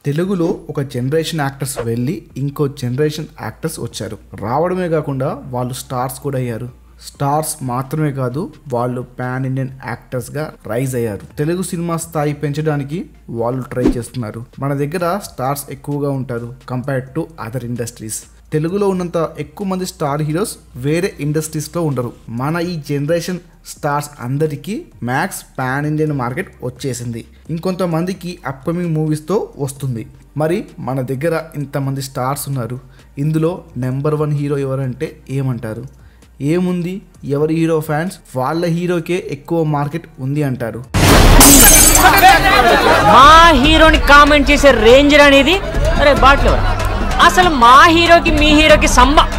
తెలుగులో ఒక generation actors వెళ్ళి ఇంకో జనరేషన్ యాక్టర్స్ వచ్చారు. రావడమే కాకుండా వాళ్ళు స్టార్స్ కూడా అయ్యారు. స్టార్స్ మాత్రమే కాదు, వాళ్ళు పాన్ ఇండియన్ యాక్టర్స్గా రైజ్ అయ్యారు. తెలుగు సినిమా స్థాయి పెంచడానికి వాళ్ళు ట్రై చేస్తున్నారు. మన దగ్గర స్టార్స్ ఎక్కువగా ఉంటారు కంపేర్డ్ టు అదర్ ఇండస్ట్రీస్. తెలుగులో ఉన్నంత ఎక్కువ మంది స్టార్ హీరోస్ వేరే ఇండస్ట్రీస్లో ఉండరు. మన ఈ జనరేషన్ స్టార్స్ అందరికీ మ్యాక్స్ పాన్ ఇండియన్ మార్కెట్ వచ్చేసింది. ఇంకొంతమందికి అప్కమింగ్ మూవీస్తో వస్తుంది. మరి మన దగ్గర ఇంతమంది స్టార్స్ ఉన్నారు. ఇందులో నెంబర్ 1 హీరో ఎవరంటే ఏమంటారు? ఏముంది, ఎవరి హీరో ఫ్యాన్స్ వాళ్ళ హీరోకే ఎక్కువ మార్కెట్ ఉంది అంటారు. మా హీరోని కామెంట్ చేసే రేంజ్ అనేది అరే బాట్లో అసలు మా హీరోకి మీ హీరోకి సంబంధం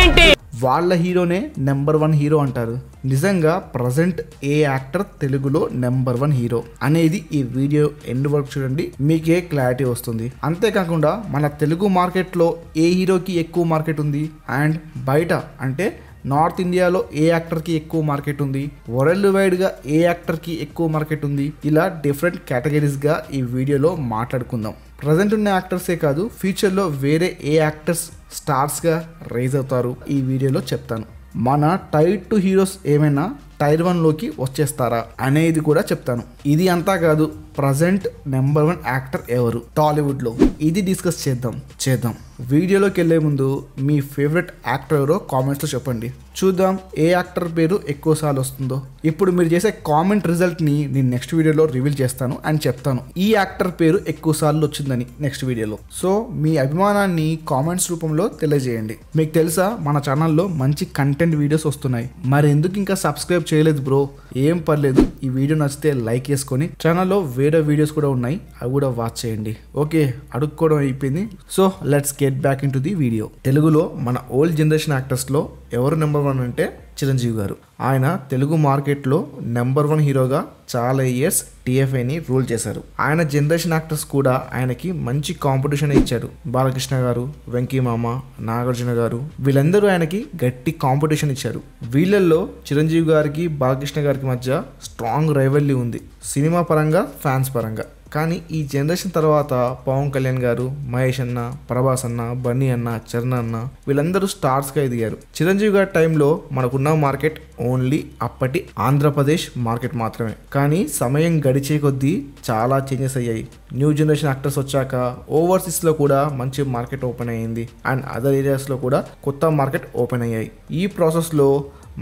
ఏంటి? వాళ్ళ హీరోనే నెంబర్ 1 హీరో అంటారు. నిజంగా ప్రజెంట్ ఏ యాక్టర్ తెలుగులో నెంబర్ 1 హీరో అనేది ఈ వీడియో ఎండ్ వరకు చూడండి, మీకే క్లారిటీ వస్తుంది. అంతేకాకుండా మన తెలుగు మార్కెట్లో ఏ హీరోకి ఎక్కువ మార్కెట్ ఉంది, అండ్ బయట అంటే నార్త్ ఇండియాలో ఏ యాక్టర్కి ఎక్కువ మార్కెట్ ఉంది, వరల్డ్ వైడ్గా ఏ యాక్టర్కి ఎక్కువ మార్కెట్ ఉంది, ఇలా డిఫరెంట్ కేటగిరీస్గా ఈ వీడియోలో మాట్లాడుకుందాం. ప్రజెంట్ ఉన్న యాక్టర్సే కాదు, ఫ్యూచర్లో వేరే ఏ యాక్టర్స్ స్టార్స్గా రైజ్ అవుతారు ఈ వీడియోలో చెప్తాను. మన టైర్ 2 హీరోస్ ఏమైనా టైర్ 1లోకి వచ్చేస్తారా అనేది కూడా చెప్తాను. ఇది అంతా కాదు, ప్రజెంట్ నెంబర్ 1 యాక్టర్ ఎవరు టాలీవుడ్లో, ఇది డిస్కస్ చేద్దాం. వీడియోలోకి వెళ్ళే ముందు మీ ఫేవరెట్ యాక్టర్ ఎవరో కామెంట్స్లో చెప్పండి. చూద్దాం ఏ యాక్టర్ పేరు ఎక్కువ సార్లు వస్తుందో. ఇప్పుడు మీరు చేసే కామెంట్ రిజల్ట్ని నేను నెక్స్ట్ వీడియోలో రివీల్ చేస్తాను అండ్ చెప్తాను ఈ యాక్టర్ పేరు ఎక్కువ సార్లు వచ్చిందని నెక్స్ట్ వీడియోలో. సో మీ అభిమానాన్ని కామెంట్స్ రూపంలో తెలియజేయండి. మీకు తెలుసా మన ఛానల్లో మంచి కంటెంట్ వీడియోస్ వస్తున్నాయి. మరి ఎందుకు ఇంకా సబ్స్క్రైబ్ చేయలేదు బ్రో? ఏం పర్లేదు, ఈ వీడియో నచ్చితే లైక్ చేసుకొని ఛానల్లో వేరే వీడియోస్ కూడా ఉన్నాయి, అవి కూడా వాచ్ చేయండి. ఓకే, అడుక్కోవడం అయిపోయింది. So let's get back in to the video. తెలుగులో మన ఓల్డ్ జనరేషన్ యాక్టర్స్లో ఎవరు నెంబర్ 1 అంటే చిరంజీవి గారు. ఆయన తెలుగు మార్కెట్లో నెంబర్ 1 హీరోగా చాలా ఇయర్స్ టీఎఫ్ఐని రూల్ చేశారు. ఆయన జనరేషన్ యాక్టర్స్ కూడా ఆయనకి మంచి కాంపిటీషన్ ఇచ్చారు. బాలకృష్ణ గారు, వెంకీ మామ, నాగార్జున గారు, వీళ్ళందరూ ఆయనకి గట్టి కాంపిటీషన్ ఇచ్చారు. వీళ్ళల్లో చిరంజీవి గారికి బాలకృష్ణ గారికి మధ్య స్ట్రాంగ్ రైవల్లీ ఉంది, సినిమా పరంగా, ఫ్యాన్స్ పరంగా. కానీ ఈ జనరేషన్ తర్వాత పవన్ కళ్యాణ్ గారు, మహేష్ అన్న, ప్రభాస్ అన్న, బన్నీ అన్న, చరణ్ అన్న వీళ్ళందరూ స్టార్స్గా ఎదిగారు. చిరంజీవి గారి టైంలో మనకున్న మార్కెట్ ఓన్లీ అప్పటి ఆంధ్రప్రదేశ్ మార్కెట్ మాత్రమే. కానీ సమయం గడిచే కొద్దీ చాలా చేంజెస్ అయ్యాయి. న్యూ జనరేషన్ యాక్టర్స్ వచ్చాక ఓవర్సీస్లో కూడా మంచి మార్కెట్ ఓపెన్ అయ్యింది, అండ్ అదర్ ఏరియాస్లో కూడా కొత్త మార్కెట్ ఓపెన్ అయ్యాయి. ఈ ప్రాసెస్లో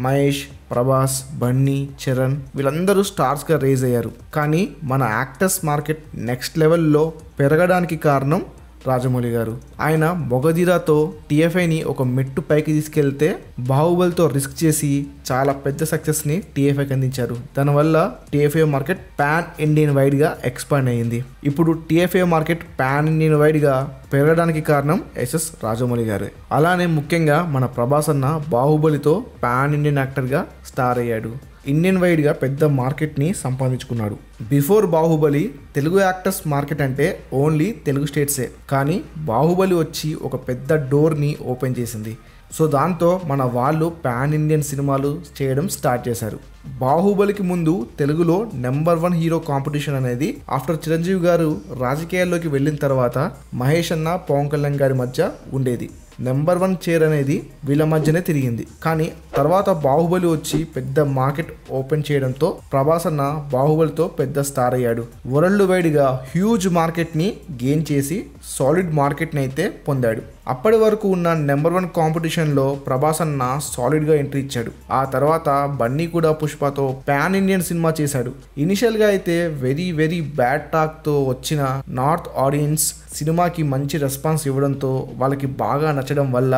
మహేష్, ప్రభాస్, బన్నీ, చరణ్ వీళ్ళందరూ స్టార్స్గా రేజ్ అయ్యారు. కానీ మన యాక్టర్స్ మార్కెట్ నెక్స్ట్ లెవెల్లో పెరగడానికి కారణం రాజమౌళి గారు. ఆయన మొగధీరాతో టీఎఫ్ఐని ఒక మెట్టు పైకి తీసుకెళ్తే బాహుబలితో రిస్క్ చేసి చాలా పెద్ద సక్సెస్ని టీఎఫ్ఐకి అందించారు. దానివల్ల టీఎఫ్ఐ మార్కెట్ పాన్ ఇండియన్ వైడ్గా ఎక్స్పాండ్ అయ్యింది. ఇప్పుడు టీఎఫ్ఐ మార్కెట్ పాన్ ఇండియన్ వైడ్గా పెరగడానికి కారణం ఎస్ఎస్ రాజమౌళి గారే. అలానే ముఖ్యంగా మన ప్రభాస్ అన్న బాహుబలితో పాన్ ఇండియన్ యాక్టర్గా స్టార్ అయ్యాడు. ఇండియన్ వైడ్గా పెద్ద మార్కెట్ని సంపాదించుకున్నాడు. Before Baahubali Telugu actors market అంటే ఓన్లీ తెలుగు స్టేట్సే. కానీ బాహుబలి వచ్చి ఒక పెద్ద డోర్ని ఓపెన్ చేసింది. సో దాంతో మన వాళ్ళు పాన్ ఇండియన్ సినిమాలు చేయడం స్టార్ట్ చేశారు. బాహుబలికి ముందు తెలుగులో నెంబర్ 1 హీరో కాంపిటీషన్ అనేది ఆఫ్టర్ చిరంజీవి గారు రాజకీయాల్లోకి వెళ్ళిన తర్వాత మహేష్ అన్న, పవన్ కళ్యాణ్ గారి మధ్య ఉండేది. నెంబర్ 1 చైర్ అనేది వీళ్ళ మధ్యనే తిరిగింది. కానీ తర్వాత బాహుబలి వచ్చి పెద్ద మార్కెట్ ఓపెన్ చేయడంతో ప్రభాస్ అన్న బాహుబలితో పెద్ద స్టార్ అయ్యాడు. వరల్డ్ వైడ్గా హ్యూజ్ మార్కెట్ని గెయిన్ చేసి సాలిడ్ మార్కెట్ని అయితే పొందాడు. అప్పటి వరకు ఉన్న నెంబర్ 1 కాంపిటీషన్లో ప్రభాస్ అన్న సాలిడ్గా ఎంట్రీ ఇచ్చాడు. ఆ తర్వాత బన్నీ కూడా పుష్పతో పాన్ ఇండియన్ సినిమా చేశాడు. ఇనిషియల్గా అయితే వెరీ బ్యాడ్ టాక్తో వచ్చిన నార్త్ ఆడియన్స్ సినిమాకి మంచి రెస్పాన్స్ ఇవ్వడంతో వాళ్ళకి బాగా నచ్చడం వల్ల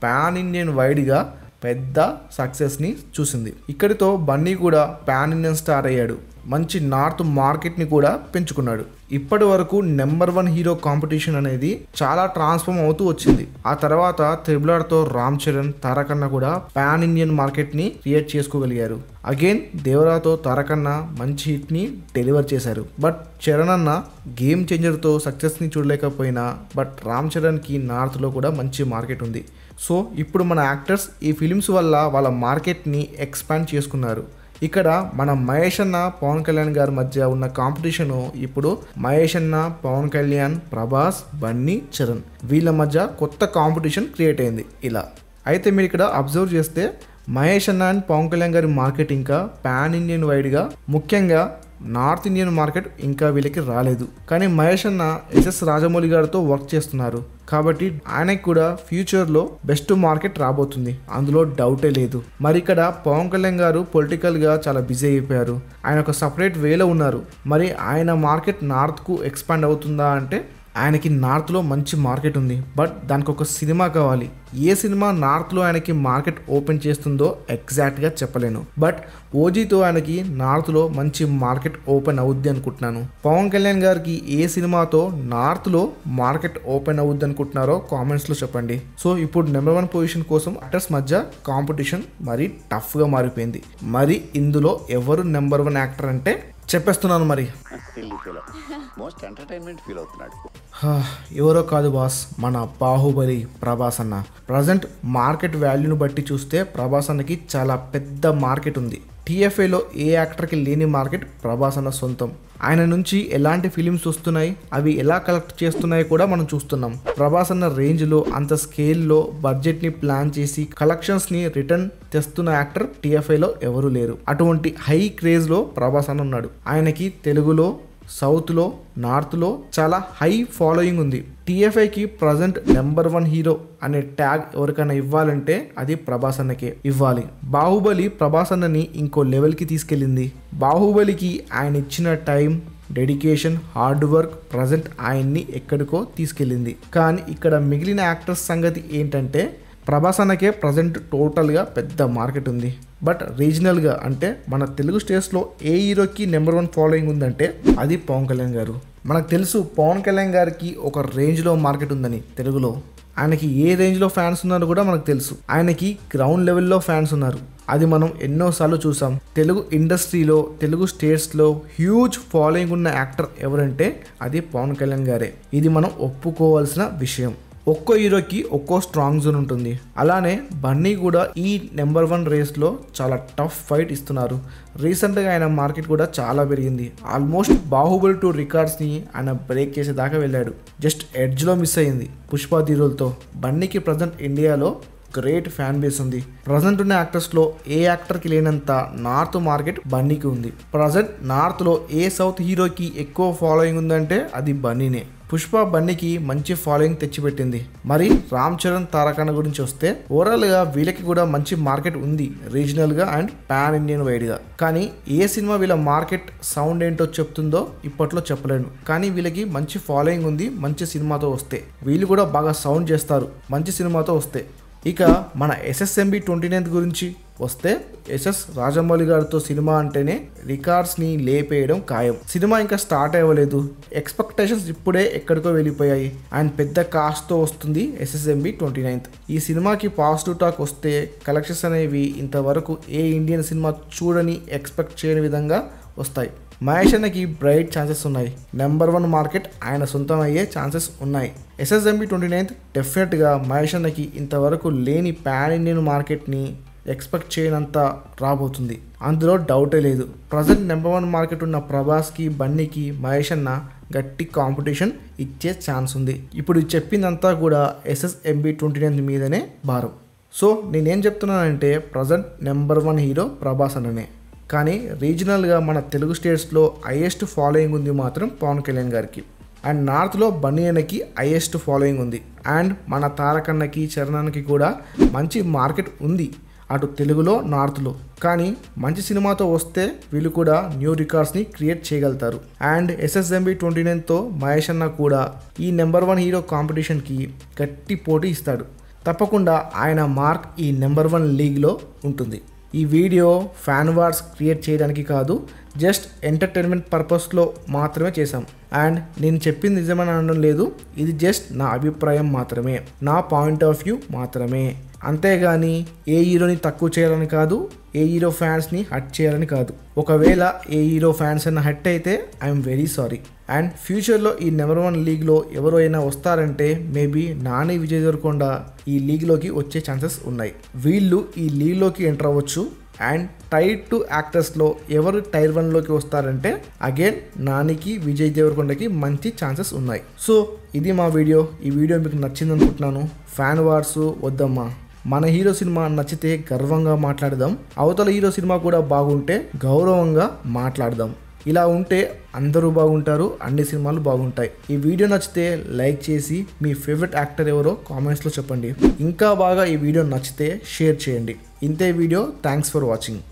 పాన్ ఇండియన్ వైడ్గా పెద్ద సక్సెస్ని చూసింది. ఇక్కడితో బన్నీ కూడా పాన్ ఇండియన్ స్టార్ అయ్యాడు. మంచి నార్త్ మార్కెట్ని కూడా పెంచుకున్నాడు. ఇప్పటి వరకు నెంబర్ 1 హీరో కాంపిటీషన్ అనేది చాలా ట్రాన్స్ఫార్మ్ అవుతూ వచ్చింది. ఆ తర్వాత త్రిబుల్-ఆర్తో రామ్ చరణ్, తారక్ అన్న కూడా పాన్ ఇండియన్ మార్కెట్ని క్రియేట్ చేసుకోగలిగారు. అగైన్ దేవరాతో తారక్ అన్న మంచి హిట్ని డెలివర్ చేశారు. బట్ చరణ్ అన్న గేమ్ చేంజర్తో సక్సెస్ని చూడలేకపోయినా బట్ రామ్ చరణ్కి నార్త్లో కూడా మంచి మార్కెట్ ఉంది. సో ఇప్పుడు మన యాక్టర్స్ ఈ ఫిలిమ్స్ వల్ల వాళ్ళ మార్కెట్ని ఎక్స్పాండ్ చేసుకున్నారు. ఇక్కడ మన మహేష్ అన్న పవన్ కళ్యాణ్ గారి మధ్య ఉన్న కాంపిటీషన్ ఇప్పుడు మహేష్ అన్న, పవన్ కళ్యాణ్, ప్రభాస్, బన్నీ, చరణ్ వీళ్ళ మధ్య కొత్త కాంపిటీషన్ క్రియేట్ అయింది ఇలా. అయితే మీరు ఇక్కడ అబ్జర్వ్ చేస్తే మహేష్ అన్న అండ్ పవన్ కళ్యాణ్ గారి మార్కెట్ ఇంకా పాన్ ఇండియన్ వైడ్గా ముఖ్యంగా నార్త్ ఇండియన్ మార్కెట్ ఇంకా వీళ్ళకి రాలేదు. కానీ మహేష్ అన్న ఎస్ఎస్ రాజమౌళి గారితో వర్క్ చేస్తున్నారు కాబట్టి ఆయనకి కూడా ఫ్యూచర్లో బెస్ట్ మార్కెట్ రాబోతుంది, అందులో డౌటే లేదు. మరి ఇక్కడ పవన్ కళ్యాణ్ గారు పొలిటికల్గా చాలా బిజీ అయిపోయారు, ఆయన ఒక సపరేట్ వేలో ఉన్నారు. మరి ఆయన మార్కెట్ నార్త్కు ఎక్స్పాండ్ అవుతుందా అంటే ఆయనకి నార్త్లో మంచి మార్కెట్ ఉంది, బట్ దానికి ఒక సినిమా కావాలి. ఏ సినిమా నార్త్లో ఆయనకి మార్కెట్ ఓపెన్ చేస్తుందో ఎగ్జాక్ట్గా చెప్పలేను, బట్ ఓజీతో ఆయనకి నార్త్లో మంచి మార్కెట్ ఓపెన్ అవుద్ది అనుకుంటున్నాను. పవన్ కళ్యాణ్ గారికి ఏ సినిమాతో నార్త్లో మార్కెట్ ఓపెన్ అవుద్ది అనుకుంటున్నారో కామెంట్స్లో చెప్పండి. సో ఇప్పుడు నెంబర్ 1 పొజిషన్ కోసం యాక్టర్స్ మధ్య కాంపిటీషన్ మరీ టఫ్గా మారిపోయింది. మరి ఇందులో ఎవరు నెంబర్ 1 యాక్టర్ అంటే చెప్పేస్తున్నాను. మరి ఎవరో కాదు బాస్, మన బాహుబలి ప్రభాస్ అన్న. ప్రజెంట్ మార్కెట్ వాల్యూను బట్టి చూస్తే ప్రభాస్ అన్నకి చాలా పెద్ద మార్కెట్ ఉంది. టీఎఫ్ఐలో ఏ యాక్టర్కి లేని మార్కెట్ ప్రభాస్ అన్న సొంతం. ఆయన నుంచి ఎలాంటి ఫిలిమ్స్ వస్తున్నాయి, అవి ఎలా కలెక్ట్ చేస్తున్నాయి కూడా మనం చూస్తున్నాం. ప్రభాస్ అన్న రేంజ్లో అంత స్కేల్లో బడ్జెట్ని ప్లాన్ చేసి కలెక్షన్స్ని రిటర్న్ తెస్తున్న యాక్టర్ టీఎఫ్ఐలో ఎవరూ లేరు. అటువంటి హై క్రేజ్లో ప్రభాస్ అన్న ఉన్నాడు. ఆయనకి తెలుగులో, సౌత్లో, నార్త్లో చాలా హై ఫాలోయింగ్ ఉంది. టీఎఫ్ఐకి ప్రజెంట్ నెంబర్ 1 హీరో అనే ట్యాగ్ ఎవరికైనా ఇవ్వాలంటే అది ప్రభాస్ అన్నకే ఇవ్వాలి. బాహుబలి ప్రభాస్ అన్నని ఇంకో లెవెల్కి తీసుకెళ్ళింది. బాహుబలికి ఆయన ఇచ్చిన time, dedication, hard work present ఆయన్ని ఎక్కడికో తీసుకెళ్ళింది. కానీ ఇక్కడ మిగిలిన యాక్టర్స్ సంగతి ఏంటంటే ప్రభాస్ అన్నకే ప్రజెంట్ టోటల్గా పెద్ద మార్కెట్ ఉంది. బట్ రీజనల్గా అంటే మన తెలుగు స్టేట్స్లో ఏ హీరోకి నెంబర్ 1 ఫాలోయింగ్ ఉందంటే అది పవన్ కళ్యాణ్ గారు. మనకు తెలుసు పవన్ కళ్యాణ్ గారికి ఒక రేంజ్లో మార్కెట్ ఉందని తెలుగులో. ఆయనకి ఏ రేంజ్లో ఫ్యాన్స్ ఉన్నారో కూడా మనకు తెలుసు. ఆయనకి గ్రౌండ్ లెవెల్లో ఫ్యాన్స్ ఉన్నారు, అది మనం ఎన్నోసార్లు చూసాం. తెలుగు ఇండస్ట్రీలో, తెలుగు స్టేట్స్లో హ్యూజ్ ఫాలోయింగ్ ఉన్న యాక్టర్ ఎవరంటే అది పవన్ కళ్యాణ్ గారే. ఇది మనం ఒప్పుకోవాల్సిన విషయం. ఒక్కో హీరోకి ఒక్కో స్ట్రాంగ్ జోన్ ఉంటుంది. అలానే బన్నీ కూడా ఈ నెంబర్ 1 రేస్లో చాలా టఫ్ ఫైట్ ఇస్తున్నారు. రీసెంట్గా ఆయన మార్కెట్ కూడా చాలా పెరిగింది. ఆల్మోస్ట్ బాహుబలి 2 రికార్డ్స్ని ఆయన బ్రేక్ చేసేదాకా వెళ్ళాడు. జస్ట్ ఎడ్జ్లో మిస్ అయింది పుష్ప ధీరులతో. బన్నీకి ప్రజెంట్ ఇండియాలో గ్రేట్ ఫ్యాన్ బేస్ ఉంది. ప్రజెంట్ ఉన్న యాక్టర్స్లో ఏ యాక్టర్కి లేనంత నార్త్ మార్కెట్ బన్నీకి ఉంది. ప్రజెంట్ నార్త్లో ఏ సౌత్ హీరోకి ఎక్కువ ఫాలోయింగ్ ఉందంటే అది బన్నీనే. పుష్ప బన్నీకి మంచి ఫాలోయింగ్ తెచ్చిపెట్టింది. మరి రామ్ చరణ్, తారకాన గురించి వస్తే ఓవరాల్గా వీళ్ళకి కూడా మంచి మార్కెట్ ఉంది రీజనల్గా అండ్ పాన్ ఇండియన్ వైడ్గా. కానీ ఏ సినిమా వీళ్ళ మార్కెట్ సౌండ్ ఏంటో చెప్తుందో ఇప్పట్లో చెప్పలేను. కానీ వీళ్ళకి మంచి ఫాలోయింగ్ ఉంది. మంచి సినిమాతో వస్తే వీళ్ళు కూడా బాగా సౌండ్ చేస్తారు మంచి సినిమాతో వస్తే. ఇక మన SSMB 29th గురించి వస్తే ఎస్ఎస్ రాజమౌళి గారితో సినిమా అంటేనే రికార్డ్స్ని లేపేయడం ఖాయం. సినిమా ఇంకా స్టార్ట్ అవ్వలేదు, ఎక్స్పెక్టేషన్స్ ఇప్పుడే ఎక్కడికో వెళ్ళిపోయాయి. అండ్ పెద్ద కాస్ట్తో వస్తుంది SSMB 29th. ఈ సినిమాకి పాజిటివ్ టాక్ వస్తే కలెక్షన్స్ అనేవి ఇంతవరకు ఏ ఇండియన్ సినిమా చూడని, ఎక్స్పెక్ట్ చేయని విధంగా వస్తాయి. మహేష్ అన్నకి బ్రైట్ ఛాన్సెస్ ఉన్నాయి. నెంబర్ 1 మార్కెట్ ఆయన సొంతం అయ్యే ఛాన్సెస్ ఉన్నాయి. SSMB 29th డెఫినెట్గా మహేష్ అన్నకి ఇంతవరకు లేని పాన్ ఇండియన్ మార్కెట్ని ఎక్స్పెక్ట్ చేయనంత రాబోతుంది, అందులో డౌటే లేదు. ప్రజెంట్ నెంబర్ 1 మార్కెట్ ఉన్న ప్రభాస్కి, బన్నీకి మహేష్ అన్న గట్టి కాంపిటీషన్ ఇచ్చే ఛాన్స్ ఉంది. ఇప్పుడు చెప్పిందంతా కూడా SSMB 29th మీదనే భారం. సో నేనేం చెప్తున్నానంటే ప్రజెంట్ నెంబర్ 1 హీరో ప్రభాస్ అన్ననే. కానీ రీజనల్గా మన తెలుగు స్టేట్స్లో హైయెస్ట్ ఫాలోయింగ్ ఉంది మాత్రం పవన్ కళ్యాణ్ గారికి. అండ్ నార్త్లో బన్నీ అన్నకి హైయెస్ట్ ఫాలోయింగ్ ఉంది. అండ్ మన తారకన్నకి, చరణ్కి కూడా మంచి మార్కెట్ ఉంది అటు తెలుగులో, నార్త్లో. కానీ మంచి సినిమాతో వస్తే వీళ్ళు కూడా న్యూ రికార్డ్స్ని క్రియేట్ చేయగలుగుతారు. అండ్ SSMB 29తో మహేష్ అన్న కూడా ఈ నెంబర్ 1 హీరో కాంపిటీషన్కి గట్టి పోటీ ఇస్తాడు. తప్పకుండా ఆయన మార్క్ ఈ నెంబర్ 1 లీగ్లో ఉంటుంది. ఈ వీడియో ఫ్యాన్ వార్స్ క్రియేట్ చేయడానికి కాదు, జస్ట్ ఎంటర్టైన్మెంట్ పర్పస్లో మాత్రమే చేశాం. అండ్ నేను చెప్పింది నిజమని అనడం లేదు, ఇది జస్ట్ నా అభిప్రాయం మాత్రమే, నా పాయింట్ ఆఫ్ వ్యూ మాత్రమే. అంతేగాని ఏ హీరోని తక్కువ చేయాలని కాదు, ఏ హీరో ఫ్యాన్స్ని హట్ చేయాలని కాదు. ఒకవేళ ఏ హీరో ఫ్యాన్స్ అన్న హట్ అయితే ఐఎమ్ వెరీ సారీ. అండ్ ఫ్యూచర్లో ఈ నెంబర్ 1 లీగ్లో ఎవరు అయినా వస్తారంటే మేబీ నాని, విజయ్ దేవరకొండ ఈ లీగ్లోకి వచ్చే ఛాన్సెస్ ఉన్నాయి. వీళ్ళు ఈ లీగ్లోకి ఎంటర్ అవ్వచ్చు. అండ్ టైర్ 2 యాక్టర్స్లో ఎవరు టైర్ 1లోకి వస్తారంటే అగైన్ నానికి విజయ్ దేవరకొండకి మంచి ఛాన్సెస్ ఉన్నాయి. సో ఇది మా వీడియో. ఈ వీడియో మీకు నచ్చింది అనుకుంటున్నాను. ఫ్యాన్ వార్స్ వద్దమ్మా, మన హీరో సినిమా నచ్చితే గర్వంగా మాట్లాడదాం, అవతల హీరో సినిమా కూడా బాగుంటే గౌరవంగా మాట్లాడదాం. ఇలా ఉంటే అందరూ బాగుంటారు, అన్ని సినిమాలు బాగుంటాయి. ఈ వీడియో నచ్చితే లైక్ చేసి మీ ఫేవరెట్ యాక్టర్ ఎవరో కామెంట్స్లో చెప్పండి. ఇంకా బాగా ఈ వీడియో నచ్చితే షేర్ చేయండి. ఇంతే వీడియో. Thanks for watching.